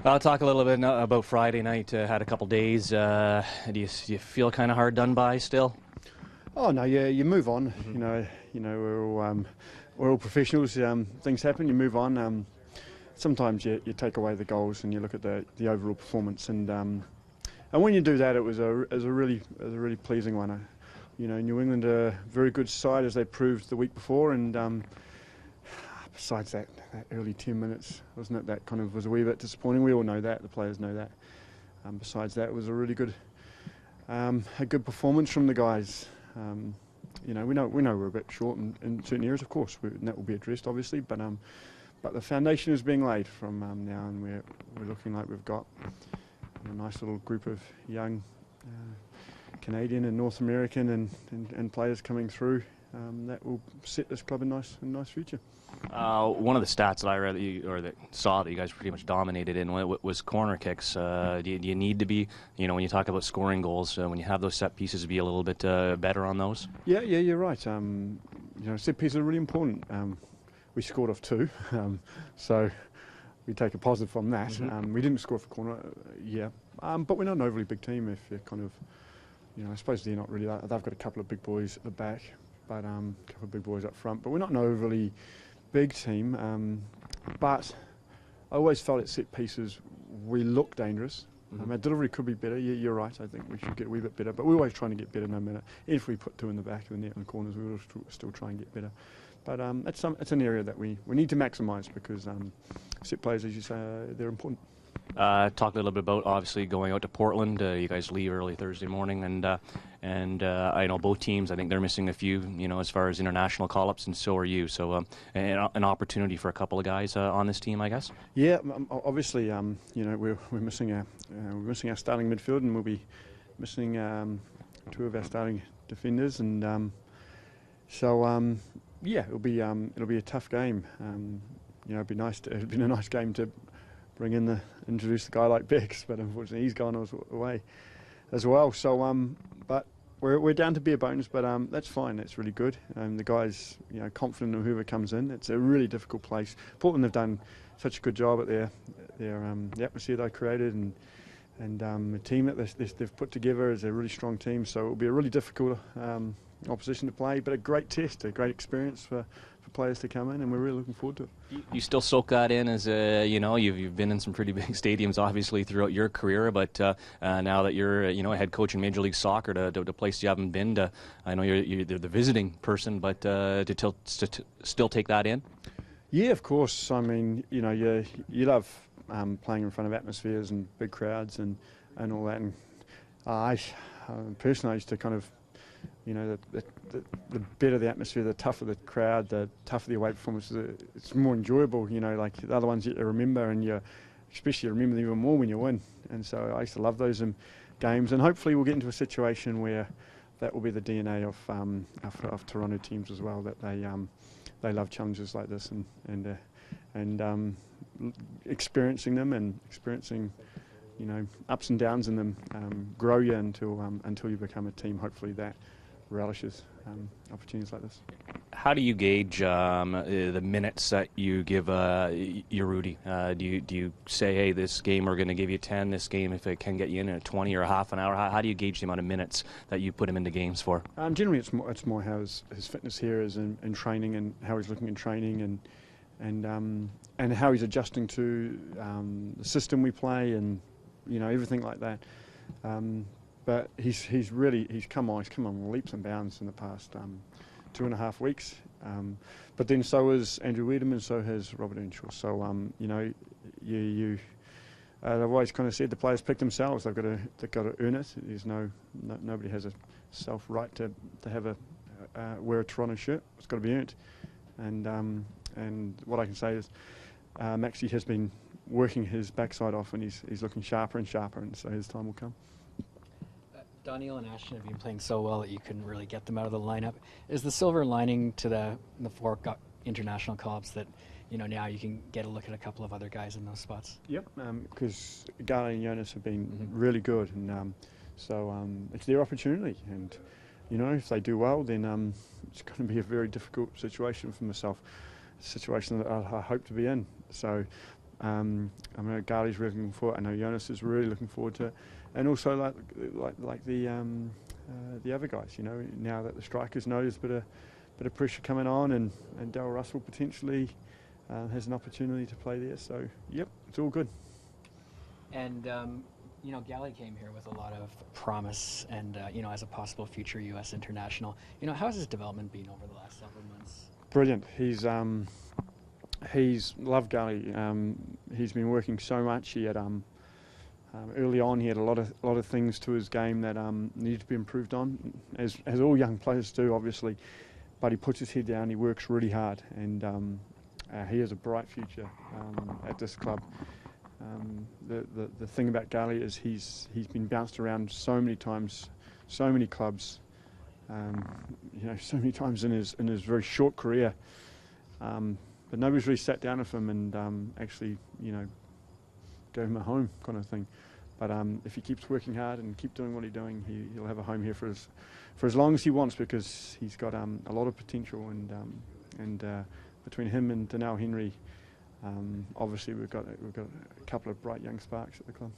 I'll talk a little bit about Friday night. Had a couple days. Do you feel kind of hard done by still? Oh no, yeah, you move on. Mm-hmm. We're all professionals. Things happen. You move on. Sometimes you take away the goals and you look at the overall performance. And when you do that, it was a really pleasing one. New England are a very good side, as they proved the week before. And besides that early 10 minutes, wasn't it? That kind of was a wee bit disappointing. We all know that. The players know that. Besides that, it was a really good performance from the guys. We know we're a bit short in certain areas, of course, and that will be addressed, obviously. But the foundation is being laid from now, and we're looking like we've got a nice little group of young Canadian and North American and players coming through. That will set this club a nice future. One of the stats that I read that saw that you guys pretty much dominated in was corner kicks. Do you need to be, when you talk about scoring goals, when you have those set pieces, be a little bit better on those? Yeah, you're right. Set pieces are really important. We scored off 2, so we take a positive from that. Mm-hmm. We didn't score off a corner, but we're not an overly big team. If you're kind of, I suppose they're not really. They've got a couple of big boys at the back, but a couple of big boys up front. But we're not an overly big team. But I always felt at set pieces we look dangerous. Mm-hmm. Our delivery could be better. Yeah, you're right. I think we should get a wee bit better. But we're always trying to get better no matter. If we put 2 in the back of the net and the corners, we will still try and get better. But it's an area that we need to maximise because set plays, as you say, they're important. Talk a little bit about obviously going out to Portland. You guys leave early Thursday morning, and I know both teams. I think they're missing a few, as far as international call-ups, and so are you. So an opportunity for a couple of guys on this team, I guess. Yeah, obviously, we're missing our starting midfield, and we'll be missing 2 of our starting defenders, and it'll be a tough game. It'd been a nice game to introduce the guy like Bex, but unfortunately he's gone away as well. So, but we're down to bare bones, but that's fine. That's really good. The guys, confident in whoever comes in. It's a really difficult place. Portland have done such a good job at the atmosphere they created, and the team that they've put together is a really strong team. So it'll be a really difficult opposition to play, but a great test, a great experience for players to come in, and we're really looking forward to it. You still soak that in as you've been in some pretty big stadiums obviously throughout your career, but now that you're a head coach in Major League Soccer, to a place you haven't been to, I know you're the visiting person, but to still take that in. Yeah, of course. I mean, you love playing in front of atmospheres and big crowds and all that, and I personally used to kind of, the better the atmosphere, the tougher the crowd, the tougher the away performance. It's more enjoyable, like the other ones you remember, and you especially remember them even more when you win. And so I used to love those games, and hopefully we'll get into a situation where that will be the DNA of Toronto teams as well, that they love challenges like this and experiencing them and experiencing ups and downs in them grow you until you become a team, hopefully, that relishes opportunities like this. How do you gauge the minutes that you give your Rudy? Do you say, hey, this game we're going to give you 10, this game if it can get you in a 20 or a half an hour? How do you gauge the amount of minutes that you put him into games for? Generally, it's more how his fitness here is in training, and how he's looking in training, and how he's adjusting to the system we play, and everything like that. But he's come on leaps and bounds in the past 2.5 weeks. But then so is Andrew Wiedemann, so has Robert Earnshaw. So I've always kind of said the players pick themselves. They've got to earn it. There's nobody has a self right to have wear a Toronto shirt. It's got to be earned. And what I can say is Maxie has been working his backside off, and he's looking sharper and sharper, and so his time will come. Daniel and Ashton have been playing so well that you couldn't really get them out of the lineup. Is the silver lining to the 4 international call-ups that now you can get a look at a couple of other guys in those spots? Yep, because Gali and Jonas have been really good, and so it's their opportunity, and if they do well, then it's going to be a very difficult situation for myself, a situation that I hope to be in. So I know Garley's really looking forward. I know Jonas is really looking forward to it, and also like the other guys. You know, now that the strikers know there's a bit of pressure coming on, and Darryl Russell potentially has an opportunity to play there. So yep, it's all good. And you know, Galley came here with a lot of promise, and you know, as a possible future U.S. international. You know, how has his development been over the last several months? Brilliant. He's loved Galley. He's been working so much. He had early on he had a lot of things to his game that needed to be improved on, as all young players do, obviously. But he puts his head down. He works really hard, and he has a bright future at this club. The thing about Galley is he's been bounced around so many times, so many clubs, you know, so many times in his very short career. But nobody's really sat down with him and actually, you know, gave him a home kind of thing. But if he keeps working hard and keep doing what he's doing, he'll have a home here for as long as he wants, because he's got a lot of potential, and between him and Danelle Henry, obviously we've got a couple of bright young sparks at the club.